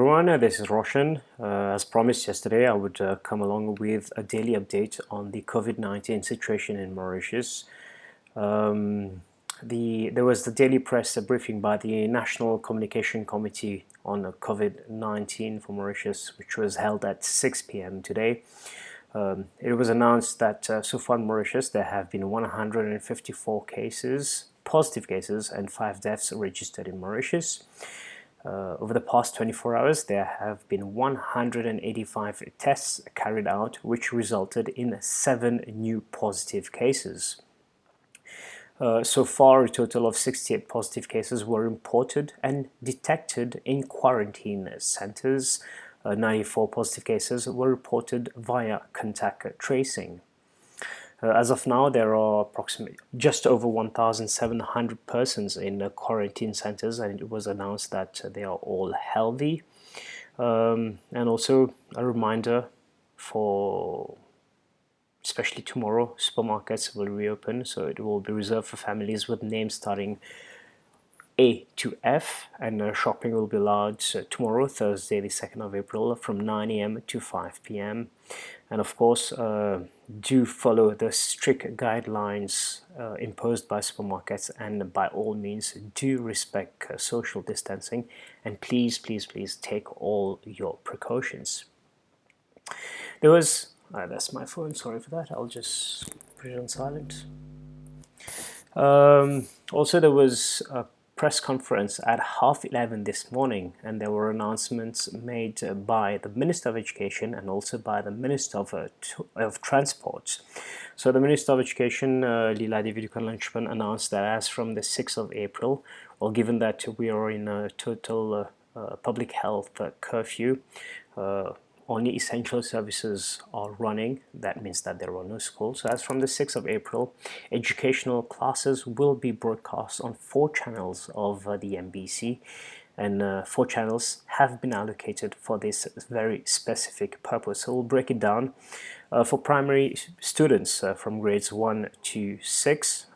Everyone, this is Roshan. As promised yesterday, I would come along with a daily update on the COVID-19 situation in Mauritius. There was the daily press briefing by the National Communication Committee on COVID-19 for Mauritius, which was held at 6 p.m. today. It was announced that so far in Mauritius there have been 154 cases, positive cases, and 5 deaths registered in Mauritius. Over the past 24 hours, there have been 185 tests carried out, which resulted in 7 new positive cases. So far, a total of 68 positive cases were reported and detected in quarantine centers. 94 positive cases were reported via contact tracing. As of now, there are approximately just over 1,700 persons in quarantine centers, and it was announced that they are all healthy. And also a reminder for especially tomorrow, supermarkets will reopen, so it will be reserved for families with names starting A to F, and shopping will be allowed tomorrow, Thursday, the 2nd of April, from 9 a.m. to 5 p.m. And of course, do follow the strict guidelines imposed by supermarkets, and by all means, do respect social distancing, and please take all your precautions. There was, that's my phone, sorry for that, I'll just put it on silent. Also, there was a press conference at 11:30 this morning, and there were announcements made by the Minister of Education and also by the Minister of Transport. So the Minister of Education, Leela Devi-Lanchpan, announced that as from the 6th of April, well, given that we are in a total public health curfew, only essential services are running. That means that there are no schools. So as from the 6th of April, educational classes will be broadcast on 4 channels of the MBC, and 4 channels have been allocated for this very specific purpose. So we'll break it down. For primary students from grades 1 to 6,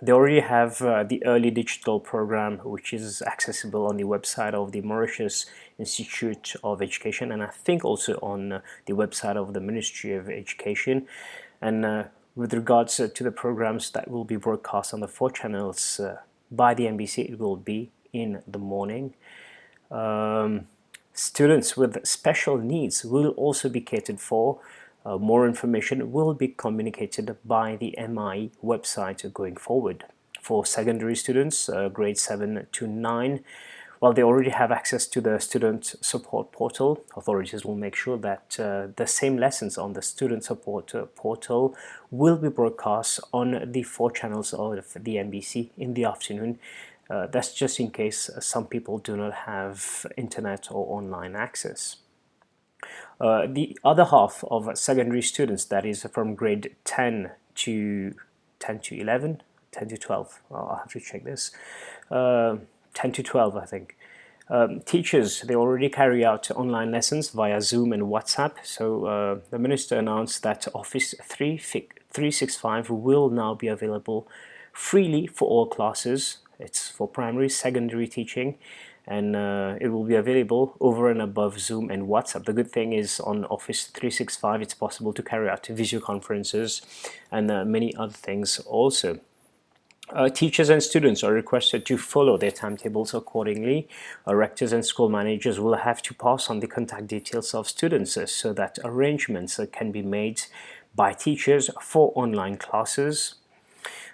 they already have the early digital program, which is accessible on the website of the Mauritius Institute of Education, and I think also on the website of the Ministry of Education. And with regards to the programs that will be broadcast on the 4 channels by the MBC, it will be in the morning. Students with special needs will also be catered for. More information will be communicated by the MI website going forward. For secondary students, grades 7 to 9, well, they already have access to the student support portal. Authorities will make sure that the same lessons on the student support portal will be broadcast on the 4 channels of the MBC in the afternoon. That's just in case some people do not have internet or online access. The other half of secondary students, that is from grade 10 to 11, 10 to 12, I'll have to check this, 10 to 12 I think. Teachers, they already carry out online lessons via Zoom and WhatsApp. So the minister announced that Office 365 will now be available freely for all classes. It's for primary, secondary teaching, and it will be available over and above Zoom and WhatsApp. The good thing is on Office 365 it's possible to carry out video conferences and many other things also. Teachers and students are requested to follow their timetables accordingly. Rectors and school managers will have to pass on the contact details of students so that arrangements can be made by teachers for online classes.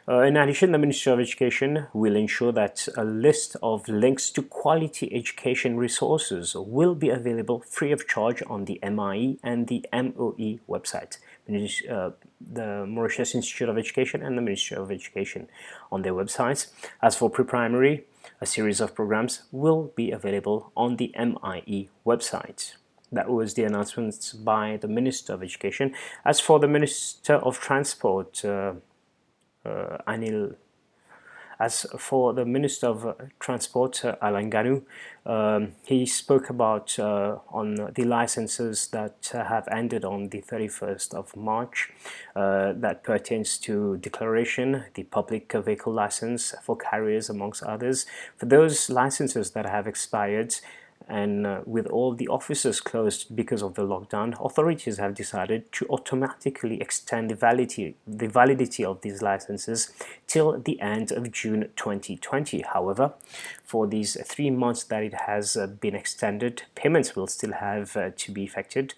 In addition, the Ministry of Education will ensure that a list of links to quality education resources will be available free of charge on the MIE and the MOE website, the Mauritius Institute of Education and the Ministry of Education on their websites. As for pre-primary, a series of programs will be available on the MIE website. That was the announcements by the Minister of Education. As for the Minister of Transport, As for the Minister of Transport, Alain Ganou, he spoke about on the licenses that have ended on the 31st of March. That pertains to declaration, the public vehicle license for carriers, amongst others. For those licenses that have expired, And with all the offices closed because of the lockdown, authorities have decided to automatically extend the validity of these licenses till the end of June 2020. However, for these 3 months that it has been extended, payments will still have to be effected.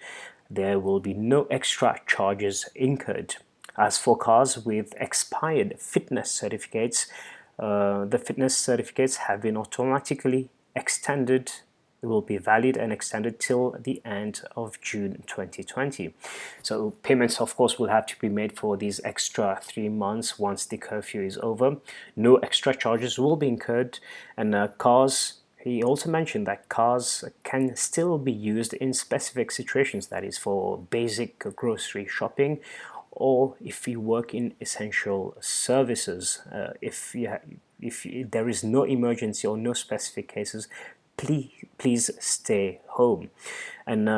There will be no extra charges incurred. As for cars with expired fitness certificates, the fitness certificates have been automatically extended. It will be valid and extended till the end of June 2020. So payments, of course, will have to be made for these extra 3 months once the curfew is over. No extra charges will be incurred, and cars. He also mentioned that cars can still be used in specific situations, that is for basic grocery shopping, or if you work in essential services. If there is no emergency or no specific cases, please stay home. And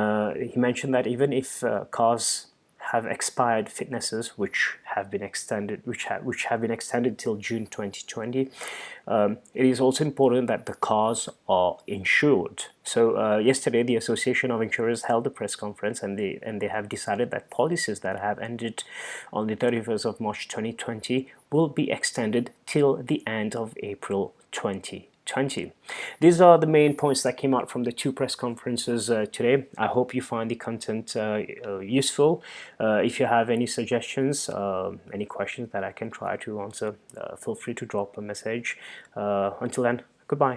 he mentioned that even if cars have expired fitnesses, which have been extended, which have been extended till June 2020. It is also important that the cars are insured. So yesterday, the Association of Insurers held a press conference, and they have decided that policies that have ended on the 31st of March 2020 will be extended till the end of April 2020. These are the main points that came out from the two press conferences today. I hope you find the content useful. If you have any suggestions, any questions that I can try to answer, feel free to drop a message. Until then, goodbye.